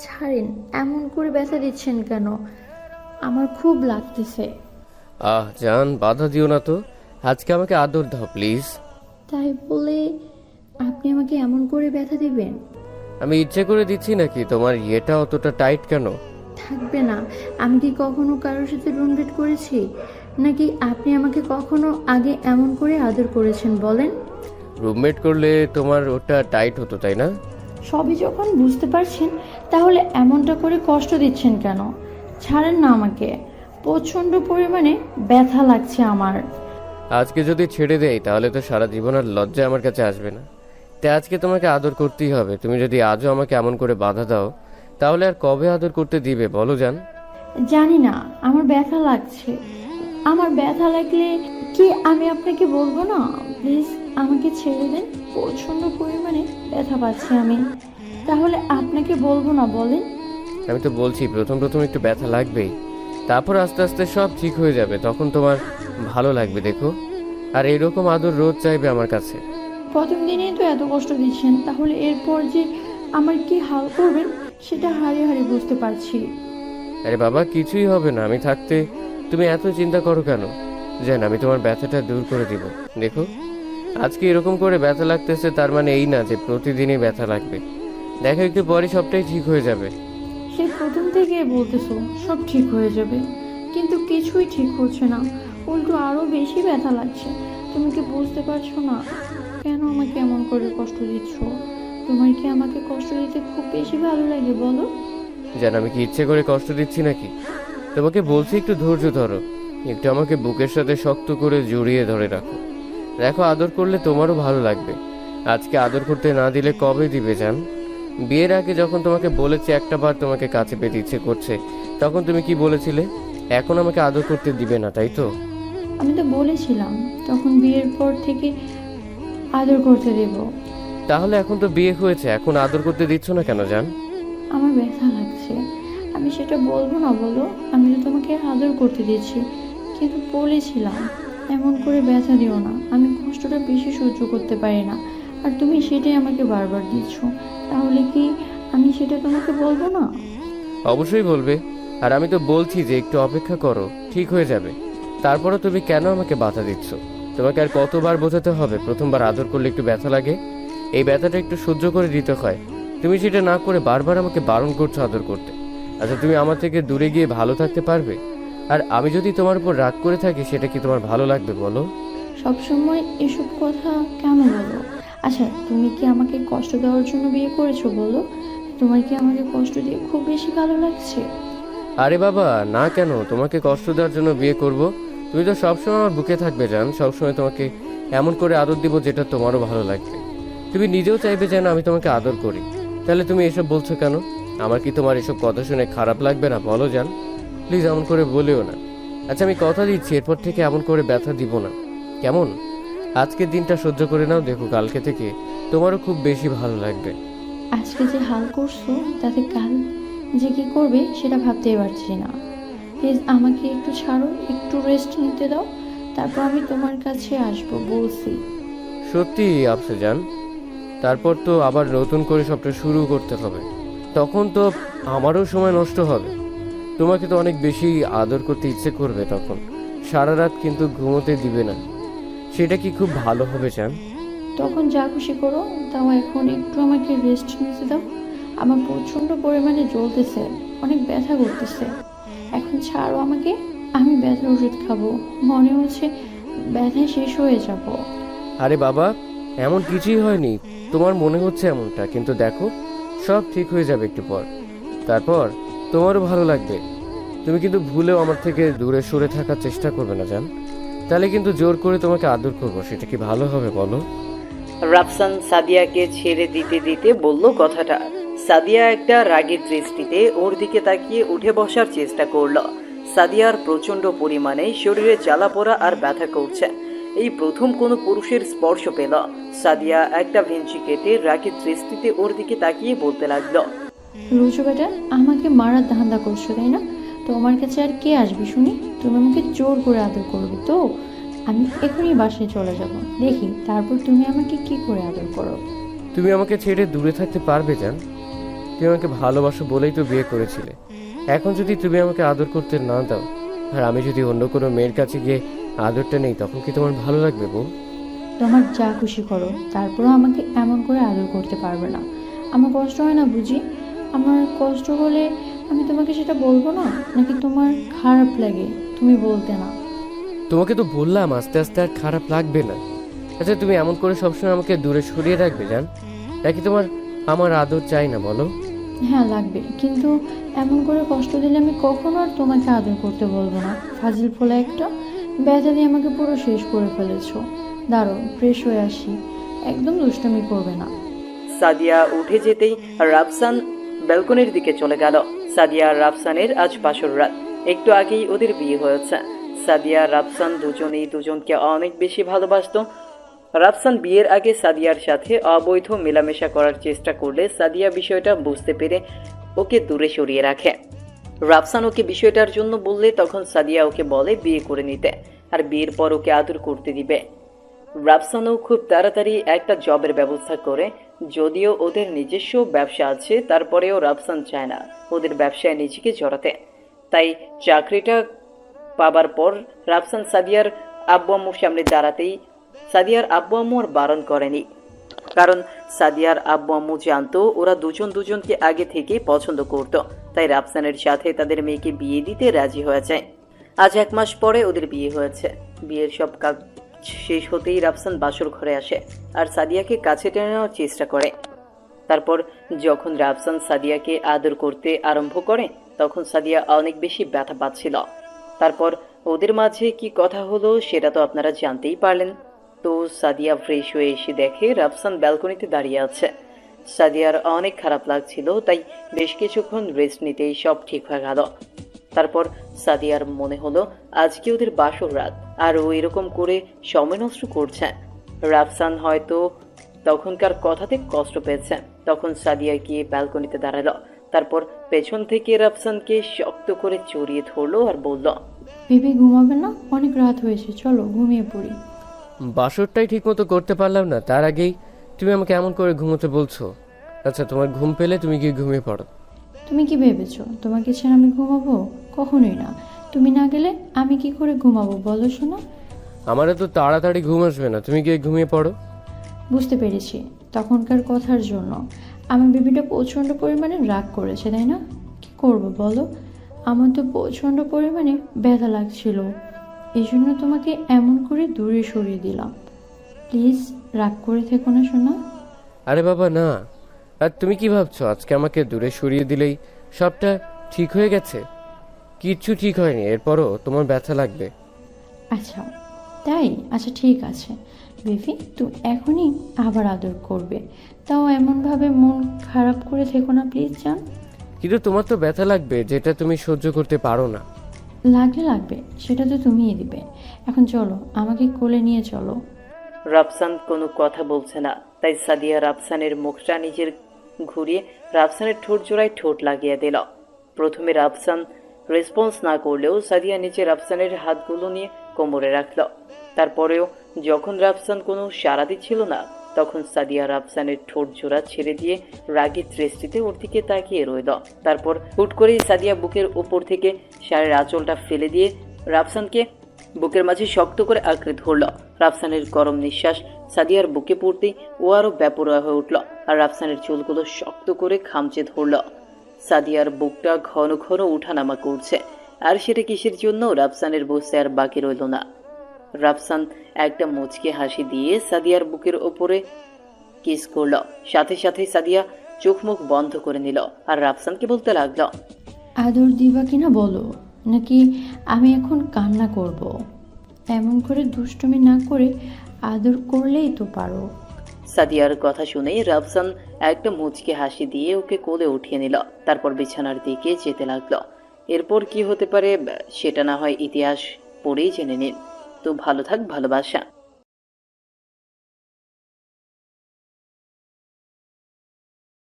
ছাড়েন, এমন করে ব্যথা দিচ্ছেন কেন? আমার খুব লাগতেছে। জান, বাধা দিও না তো। আজকে আমাকে আদর দাও প্লিজ। তাই বলে আপনি আমাকে এমন করে ব্যথা দিবেন? আমি ইচ্ছে করে দিচ্ছি নাকি? তোমার ইয়েটা অতটা টাইট কেন? থাকবে না। আমি কি কখনো কারোর সাথে রুমমেট করেছি? নাকি আপনি আমাকে কখনো আগে এমন করে আদর করেছেন বলেন? রুমমেট করলে তোমার ওটা টাইট হতো, তাই না? সবই যখন বুঝতে পারছেন, তাহলে এমনটা করে কষ্ট দিচ্ছেন কেন? ছাড়েন না আমাকে, প্রচণ্ড পরিমাণে ব্যথা লাগছে আমার। আজকে যদি ছেড়ে দেই তাহলে তো সারা জীবন আর লজ্জা আমার কাছে আসবে না। তাই আজকে তোমাকে আদর করতেই হবে। তুমি যদি আজও আমাকে এমন করে বাধা দাও তাহলে আর কবে আদর করতে দিবে বলো জান? জানি না, আমার ব্যথা লাগছে। আমার ব্যথা লাগলে কি আমি আপনাকে বলবো না? প্লিজ আমাকে ছেড়ে দেন, প্রচণ্ড পরিমাণে ব্যথা পাচ্ছি আমি। তাহলে আপনাকে বলবো না বলেন? আমি তো বলছি প্রথম প্রথম একটু ব্যথা লাগবেই, তারপর আস্তে আস্তে সব ঠিক হয়ে যাবে, তখন তোমার ভালো লাগবে দেখো। আর এরকম আদর রোজ চাইবে আমার কাছে। প্রথম দিনেই তো এত কষ্ট দিচ্ছেন, তাহলে এরপর যে আমার কি হাল করবেন সেটা হারিয়ে হারিয়ে বুঝতে পারছি। আরে বাবা, কিছুই হবে না আমি থাকতে। তুমি এত চিন্তা করো কেন? জান, আমি তোমার ব্যথাটা দূর করে দিব। দেখো, আজকে এরকম করে ব্যথা লাগতেছে তার মানে এই না যে প্রতিদিনই ব্যথা লাগবে। দেখো একটু পরে সবটাই ঠিক হয়ে যাবে। সেই প্রথম থেকে বলতেছো সব ঠিক হয়ে যাবে, কিন্তু কিছুই ঠিক হচ্ছে না, উল্টো আরো বেশি ব্যথা লাগছে। তুমি কি বুঝতে পারছো না কেন আমাকে এমন করে কষ্ট দিচ্ছ? তোমার কি আমাকে কষ্ট দিতে খুব বেশি ভালো লাগে বলো? জান, আমি কি ইচ্ছে করে কষ্ট দিচ্ছি নাকি? তোমাকে বলছি একটু ধৈর্য ধরো, একটু আমাকে বুকের সাথে শক্ত করে জড়িয়ে ধরে রাখো। দেখো, আদর করলে তোমারও ভালো লাগবে। আজকে আদর করতে না দিলে কবে দিবে জান? বিয়ের আগে যখন তোমাকে বলেছি একটা বার তোমাকে কাছে পেতে ইচ্ছে করছে, তখন তুমি কি বলেছিলে? এখন আমাকে আদর করতে দিবে না, তাই তো? আমি তো বলেছিলাম তখন বিয়ের পর থেকে আদর করতে দেব। তাহলে এখন তো বিয়ে হয়েছে, এখন আদর করতে দিচ্ছ না কেন জান? আমার ব্যথা লাগছে, আমি সেটা বলবো না বলো? আমি তো তোমাকে আদর করতে দিয়েছি, কিন্তু বলেছিলাম এমন করে ব্যথা দিও না, আমি কষ্টটা বেশি সহ্য করতে পারি না। আর তুমি সেটাই আমাকে বারবার দিচ্ছ, তাহলে কি আমি সেটা তোমাকে বলবো না? অবশ্যই বলবে। আর আমি তো বলছি যে একটু অপেক্ষা করো, ঠিক হয়ে যাবে। তারপরে তুমি কেন আমাকে বাধা দিচ্ছ? তোমাকে আর কতবার বোঝাতে হবে প্রথমবার আদর করলে একটু ব্যথা লাগে? এই ব্যথাটা একটু সহ্য করে দিতে হয়। তুমি সেটা না করে বারবার আমাকে বারণ করছো আদর করতে। আচ্ছা, তুমি আমার থেকে দূরে গিয়ে ভালো থাকতে পারবে? আর আমি যদি তোমার উপর রাগ করে থাকি সেটা কি তোমার ভালো লাগবে বলো? সবসময় এসব কথা কেন বলো? আচ্ছা, তুমি কি আমাকে কষ্ট দেওয়ার জন্য বিয়ে করেছো বলো? তোমার কি আমাকে কষ্ট দিয়ে খুব বেশি ভালো লাগছে? আরে বাবা, না কেন? তোমাকে কষ্ট দেওয়ার জন্য বিয়ে করব? তুমি তো সবসময় আমার বুকে থাকবে জান, সবসময় তোমাকে এমন করে আদর দিব যেটা তোমারও ভালো লাগবে। তুমি নিজেও চাইবে যেন আমি তোমাকে আদর করি। তাহলে তুমি এসব বলছো কেন? আমার কি তোমার এসব কথা শুনে খারাপ লাগবে না বলো জান? প্লিজ এমন করে বলিও না। আচ্ছা, আমি কথা দিচ্ছি এরপর থেকে এমন করে ব্যথা দিব না, কেমন? আজকের দিনটা সহ্য করে নাও, দেখো কালকে থেকে তোমারও খুব বেশি ভালো লাগবে। আজকে যে হাল করছো তাতে কাল যে কি করবে সেটা ভাবতেই পারছি না। প্লিজ আমাকে একটু ছাড়ো, একটু রেস্ট নিতে দাও, তারপর আমি তোমার কাছে আসবো বলছি। সত্যি আপসে জান, তারপর তো আবার নতুন করে সবটা শুরু করতে হবে। তখন তো আমারও সময় নষ্ট হবে। তোমাকে তো অনেক বেশি আদর করতে ইচ্ছে করবে তখন। সারা রাত কিন্তু ঘুমোতে দিবে না। সেটা কি খুব ভালো হবে জান? তখন যা খুশি করো, তাও এখন একটু আমাকে রেস্ট নিতে দাও। আমার প্রচণ্ড পরিমাণে জ্বলতেছে, অনেক ব্যথা করতেছে। এখন ছাড়ো আমাকে, আমি ব্যথার ওষুধ খাবো। মনে হচ্ছে ব্যথায় শেষ হয়ে যাব। আরে বাবা, এমন কিছুই হয়নি। তোমার মনে হচ্ছে এমনটা, কিন্তু দেখো সব ঠিক হয়ে যাবে একটু পর। তারপর তোমারও ভালো লাগবে। তুমি কিন্তু ভুলেও আমার থেকে দূরে সরে থাকার চেষ্টা করবে না জান। তাহলে কিন্তু জোর করে তোমাকে আদর করবো, সেটা কি ভালো হবে বলো? রাফসান সাদিয়াকে ছেড়ে দিতে দিতে বলল কথাটা। সাদিয়া একটা রাগের দৃষ্টিতে ওর দিকে তাকিয়ে উঠে বসার চেষ্টা করলো। সাদিয়ার প্রচণ্ড পরিমাণে শরীরে জ্বালা পোড়া আর ব্যথা করছে। এই প্রথম কোনো পুরুষের স্পর্শ পেল। সাদিয়া একটা ভেঞ্চি কেটে রাগের দৃষ্টিতে ওর দিকে তাকিয়ে বলতে লাগলো, লুচু বেটা, আমাকে মারার ধান্দা করছো তাই না? তো আমার কাছে আর কে আসবে শুনি? তুমি আমাকে জোর করে আদর করবে তো? আমি এখনই বাসায় চলে যাব, দেখি তারপর তুমি আমাকে কি করে আদর করো। তুমি আমাকে ছেড়ে দূরে থাকতে পারবে জান? তুমি আমাকে ভালোবাসো বলেই তো বিয়ে করেছিলে। এখন যদি তুমি আমাকে আদর করতে না দাও, আর আমি যদি অন্য কোনো মেয়ের কাছে গিয়ে আদরটা নেই, তখন কি তোমার ভালো লাগবে বউ? তোমার যা খুশি করো, তারপরও আমাকে এমন করে আদর করতে পারবে না। আমার কষ্ট হয় না বুঝি? আমার কষ্ট হলে আমি তোমাকে সেটা বলবো না, নাকি তোমার খারাপ লাগে তুমি বলতে না? তোমাকে তো বললাম আস্তে আস্তে আর খারাপ লাগবে না। আচ্ছা, তুমি এমন করে সবসময় আমাকে দূরে সরিয়ে রাখবে জান, নাকি তোমার আমার আদর চাই না বলো? হ্যাঁ লাগবে, কিন্তু এমন করে কষ্ট দিলে আমি কখনো আর তোমাকে আদর করতে বলবো না। ফাজিল ফোলা একটা, ব্যথা দিয়ে আমাকে পুরো শেষ করে ফেলেছো। দাঁড়ো, ফ্রেশ হয়ে আসি। একদম দুষ্টামি করবে না। সাদিয়া উঠে যেতেই রাফসান ব্যালকনির দিকে চলে গেল। সাদিয়া আর রাফসানের আজ বাসর রাত। একটু আগেই ওদের বিয়ে হয়েছে। সাদিয়া আর রাফসান দুজনেই দুজনকে অনেক বেশি ভালোবাসতো। রাফসান বিয়ের আগে সাদিয়ার সাথে অবৈধ মেলামেশা করার চেষ্টা করলে সাদিয়া বিষয়টা বুঝতে পেরে ওকে দূরে সরিয়ে রাখে। রাফসান ওকে বিষয়টার জন্য বললে তখন সাদিয়া ওকে বলে বিয়ে করে নিতে, আর বিয়ের পর ওকে আদর করতে দিবে। রাফসানও খুব তাড়াতাড়ি একটা জবের ব্যবস্থা করে। যদিও ওদের নিজস্ব ব্যবসা আছে, তারপরেও রাফসান চায় না ওদের ব্যবসায় নিজেকে জড়াতে। তাই চাকরিটা পাবার পর রাফসান সাদিয়ার আব্বু আম্মুর সামনে দাঁড়াতেই সাদিয়ার আব্বু আম্মু আর বারণ করেনি, কারণ সাদিয়ার আব্বু আম্মু জানতো ওরা দুজন দুজনকে আগে থেকেই পছন্দ করত। তাই রাফসানের সাথে তাদের মেয়েকে বিয়ে দিতে রাজি হয়েছে। আজ 1 মাস পরে ওদের বিয়ে হয়েছে। বিয়ের সব কাজ শেষ হতেই রাফসান বাসর ঘরে আসে আর সাদিয়াকে কাছে টেনে নেওয়ার চেষ্টা করে। তারপর যখন রাফসান সাদিয়াকে আদর করতে আরম্ভ করে, তখন সাদিয়া অনেক বেশি ব্যথা পাচ্ছিল। তারপর ওদের মাঝে কি কথা হলো সেটা তো আপনারা জানতেই পারলেন। তো সাদিয়া ফ্রেশ হয়ে এসে দেখে রাফসান ব্যালকনিতে দাঁড়িয়ে আছে। সাদিয়ার অনেক খারাপ লাগছিল, তাই বেশ কিছুক্ষণ রেস্ট নিতেই সব ঠিক হয়ে গেল। তারপর সাদিয়ার মনে হলো আজকে ওদের বাসর রাত, আর ও এরকম করে সময় নষ্ট করছে। রাফসান হয়তো তখনকার কথাতে কষ্ট পেয়েছে। তখন সাদিয়া গিয়ে ব্যালকনিতে দাঁড়ালো। তারপর পেছন থেকে রাফসানকে শক্ত করে জড়িয়ে ধরলো আর বলল, বেবি ঘুমাবে না? অনেক রাত হয়েছে, চলো ঘুমিয়ে পড়ি। বাসরটাই ঠিক মতো করতে পারলাম না, তার আগেই তুমি আমাকে এমন করে ঘুমোতে বলছো। আচ্ছা, তোমার ঘুম পেলে তুমি গিয়ে ঘুমিয়ে পড়ো। তুমি কি ভেবেছো তোমাকে ছেড়ে আমি ঘুমাবো? কখনোই না। তুমি না গেলে আমি কি করে ঘুমাবো বলো শোনা? আমার তো তাড়াতাড়ি ঘুম আসবে না, তুমি গিয়ে ঘুমিয়ে পড়ো। বুঝতে পেরেছি, তখনকার কথার জন্য আমার বেবিটা প্রচণ্ড পরিমাণে রাগ করেছে, তাই না? কি করবো বলো? আমার তো প্রচণ্ড পরিমাণে ব্যথা লাগছিল, এই জন্য তোমাকে এমন করে দূরে সরিয়ে দিলাম। প্লিজ রাগ করে থেকো না শোনা। আরে বাবা না, আর তুমি কি ভাবছো আজকে আমাকে দূরে সরিয়ে দিলেই সবটা ঠিক হয়ে গেছে? কিচ্ছু ঠিক হয়নি, এরপরও তোমার ব্যথা লাগবে। আচ্ছা তাই? আচ্ছা ঠিক আছে বেবি, তুমি এখনই আবার আদর করবে, তাও এমনভাবে মন খারাপ করে থেকো না প্লিজ জান। কিন্তু তোমার তো ব্যথা লাগবে, যেটা তুমি সহ্য করতে পারো না। লাগলে লাগবে, সেটা তো তুমিই দিবে। এখন চলো, আমাকে কোলে নিয়ে চলো। রাফসান কোনো কথা বলছে না, তাই সাদিয়া রাফসানের মুখটা নিজের ঘুরিয়ে রাফসানের ঠোঁট জোড়ায় ঠোঁট লাগিয়ে দিল। প্রথমে রাফসান রেসপন্স না করলেও সাদিয়া নিচে রাফসানের হাতগুলো নিয়ে কোমরে রাখল। তারপরেও যখন রাফসান কোনো সাড়া দিচ্ছিল না, তখন সাদিয়া রাফসানের ঠোঁট জোড়া ছেড়ে দিয়ে রাগী দৃষ্টিতে ওর দিকে তাকিয়ে রইল। তারপর হুট করেই সাদিয়া বুকের উপর থেকে শাড়ির আঁচলটা ফেলে দিয়ে রাফসানকে বুকের মাঝে শক্ত করে আঁকড়ে ধরল। রাফসানের গরম নিঃশ্বাস সাদিয়ার বুকে পড়তেই ও আরো ব্যাপরোয়া হয়ে উঠল আর রাফসানের চুলগুলো শক্ত করে খামচে ধরল। সাদিয়ার বুকটা ঘন ঘন উঠানামা করছে, আর সেটা কিসের জন্য রাফসানের বুঝতে আর বাকি রইল না। রাফসান একটা মুচকে হাসি দিয়ে সাদিয়ার বুকের ওপরে কিস করল। সাথে সাথে সাদিয়া চোখ মুখ বন্ধ করে নিল আর রাফসানকে বলতে লাগলো, আদর দিবা কিনা বলো, নাকি আমি এখন কান্না করব? এমন করে দুষ্টুমি না করে আদর করলেই তো পারো। সাদিয়ার কথা শুনেই রাফসান একটা মুচকে হাসি দিয়ে ওকে কোলে উঠিয়ে নিল। তারপর বিছানার দিকে যেতে লাগলো। এরপর কি হতে পারে সেটা না হয় ইতিহাস পড়েই জেনে নিন। তো ভালো থাক ভালোবাসা।